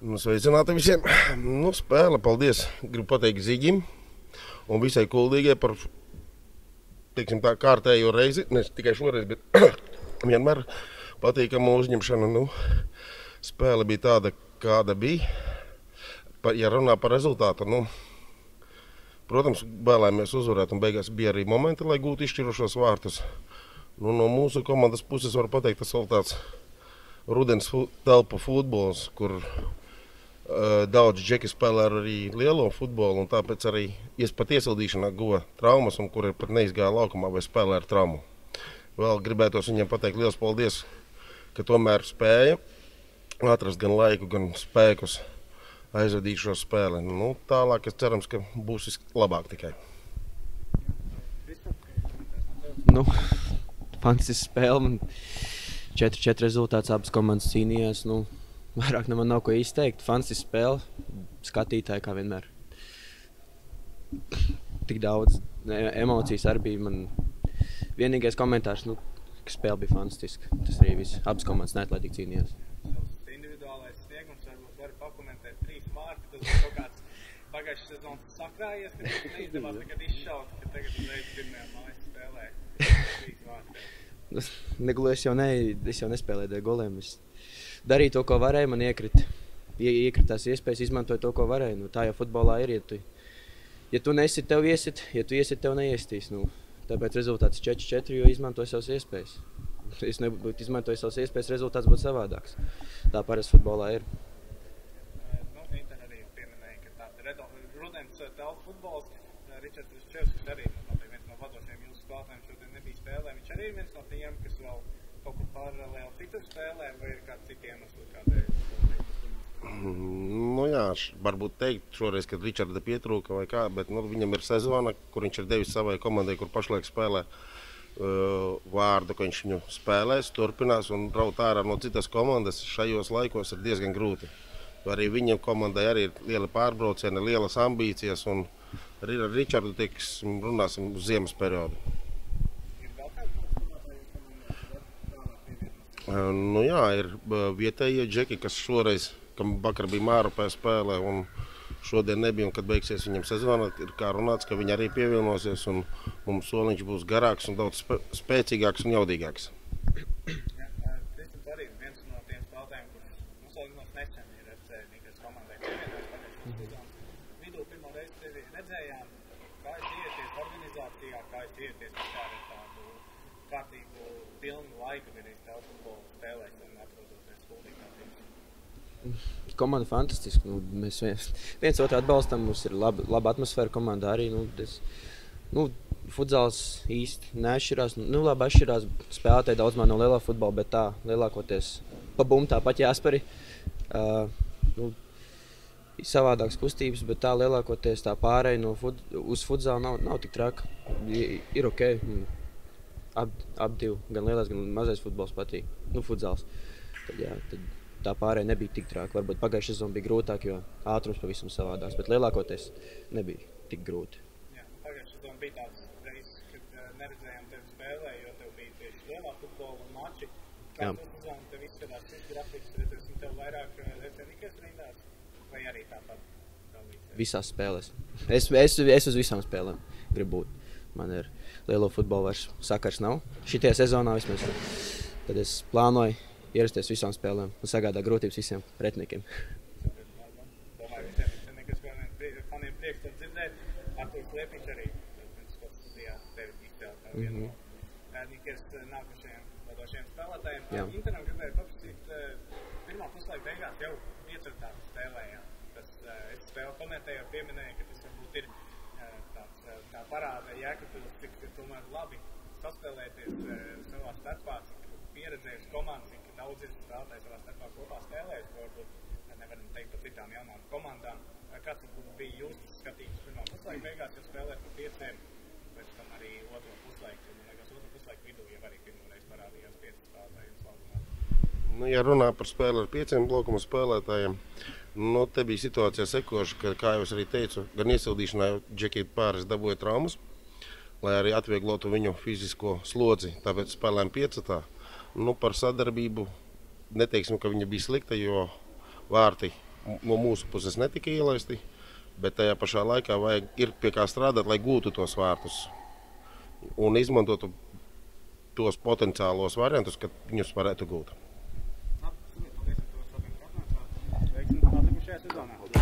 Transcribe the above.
Sveicināti visiem. Spēle, paldies. Gribu pateikt Zigim un visai Kuldīgai par, teiksim tā, kārtējo reizi. Ne tikai šoreiz, bet vienmēr patīkamu uzņemšanu. Spēle bija tāda, kāda bija. Ja runā par rezultātu, protams, vēlējāmies uzvarēt un beigās bija arī momenti, lai gūtu izšķirošos vārtus. No mūsu komandas puses var pateikt, tas vēl tāds rudens telpu futbols, kur daudz džeki spēlē arī lielo futbolu, un tāpēc arī pat iesildīšanā guva traumas, un kuri pat neizgāja laukumā vai spēlē ar traumu. Vēl gribētos viņiem pateikt liels paldies, ka tomēr spēja atrast gan laiku, gan spēkus aizvadīt šo spēli. Tālāk es cerams, ka būs vislabāk tikai. Fantastiska spēle. 4-4 rezultāts, abas komandas cīnījās. Vairāk man nav ko izteikt. Fantastiska spēle. Skatītāji kā vienmēr. Tik daudz emocijas arī bija. Man vienīgais komentārs, ka spēle bija fantastiska. Tas arī viss. Abas komandas neatlaidīgi cīnījās. Individuālais sniegums varbūt var pakomentēt 3 vārti. Tas ir kaut kāds pagājušas sezonas sakrājies, ka tas neizdevās nekad izšaut, ka tagad uzreiz pirmajā mājas spēlē 3 vārti. Es jau nespēlēju dēļ goliem. Es darīju to, ko varēju, man iekritās iespējas, izmantoju to, ko varēju. Tā jau futbolā ir, ja tu nesit, tev iesit, ja tu iesit, tev neiestīs. Tāpēc rezultāts 4-4, jo izmantoju savas iespējas. Es nebūtu izmantoju savas iespējas, rezultāts būtu savādāks. Tā parasti futbolā ir. Inter arī pieminēja, ka tāda rudens telpu futbols. Ričards Rišķevskis arī viens no vadošajiem jūsu spēlētājiem šodien nebija spēlē. Viņš arī ir viens no tiem, kas vēl kaut kur paralēli citur spēlē, vai ir kāds citi iemesli kādēļ? Jā, varbūt teikt šoreiz, kad Ričarda pietrūka vai kā, bet viņam ir sezona, kur viņš ir devis savai komandai, kur pašlaik spēlē vārdu, ka viņš viņu spēlēs, turpinās un braut ārā no citas komandas. Šajos laikos ir diezgan grūti. Arī viņam komandai arī ir liela pārbrauciena, lielas ambīcijas un arī ar Ričardu runāsim uz ziemas periodu. Ir vietējie džeki, kas šoreiz, kam vakar bija Mārupē spēlē un šodien nebija, un kad beigsies viņam sezona, ir kā runāts, ka viņi arī pievienosies un mums soliņš būs garāks un daudz spēcīgāks un jaudīgāks. Kristaps arī viens no tiem spēlētājiem, kurš mums nesen ir FC komandai pievienojas pagājušās sezonas vidū. Pirmo reizi tevi redzējām, kā es ieties organizācijā, kā es ieties ar tādu kārtīgu pilnu laiku, kad es tev futbolu spēlēs un atrodoties Kuldīgā. Komanda fantastiska. Mēs viens otru atbalstam, mums ir laba atmosfēra komandā arī. Futzāls īsti neatšķirās. Labi atšķirās, spēlētāji daudz no lielā futbola, bet tā lielākoties pa bumbu tāpat jāspari. Savādākas kustības, bet tā lielākoties tā pārēja uz futzālu nav tik traka. Ir ok. Ap divi, gan lielais, gan mazais futbols patīk. Futzāls. Tad tā pārēja nebija tik trāka. Varbūt pagājušā sezona bija grūtāk, jo ātrums pavisam savādāks, bet lielākoties nebija tik grūti. Pagājušā sezona bija tāds reizes, kad neredzējām tevi spēlē, jo tev bija tieši lielā futbola un mači. Kāds sezona tev izskatās, cik grafiks, redzēsim tev vairāk Nikas rindās, vai arī tāpat? Visās spēlēs. Es uz visām spēlēm gribu būt. Man ir lielo futbolu vairs sakars nav. Šitajā sezonā vismaz. Tad es plānoju ierasties visām spēlēm un sagādā grūtības visiem pretiniekiem. Domāju, visiem nekas faniem prieks to dzirdēt. Artūrs Liepiņš arī, viņš kaut studijā tevi izcēlēt vienu no Nikas nākušajiem vadošajiem spēlētājiem. Interam gribēju paprasīt, pirmā puslaika beigās jau 4. spēlējām. Es spēli komentēju, pieminēju, ka tas varbūt ir tā parāda Jēkabpils, cik tomēr labi saspēlēties savā starpā, cik pieredzējuši komandas, cik daudz ir spēlētāji savā starpā kopā spēlējuši, varbūt nevaram teikt par citām jaunām komandām. Kāds bija jūsu skatījums pirmā puslaika beigās, ja spēlēt par 5, pēc tam arī otro puslaiku, un liekas otro puslaiku vidū, ja arī pirmoreiz parādījās 5 spēlētāji un slaugumā? Ja runā par spēli ar 5 blokuma spēlētājiem, te bija situācija sekoša, ka, kā jau es arī teicu, gan iesildīšanā džeki pāris dabūja traumas, lai arī atvieglotu viņu fizisko slodzi, tāpēc spēlējām 5. Par sadarbību neteiksim, ka viņa bija slikta, jo vārti no mūsu puses netika ielaisti, bet tajā pašā laikā ir pie kā strādāt, lai gūtu tos vārtus un izmantotu tos potenciālos variantus, kad viņus varētu gūt. Paldies, ka jūs šodien atnācāt. Veiksmi atlikušajā sezonā.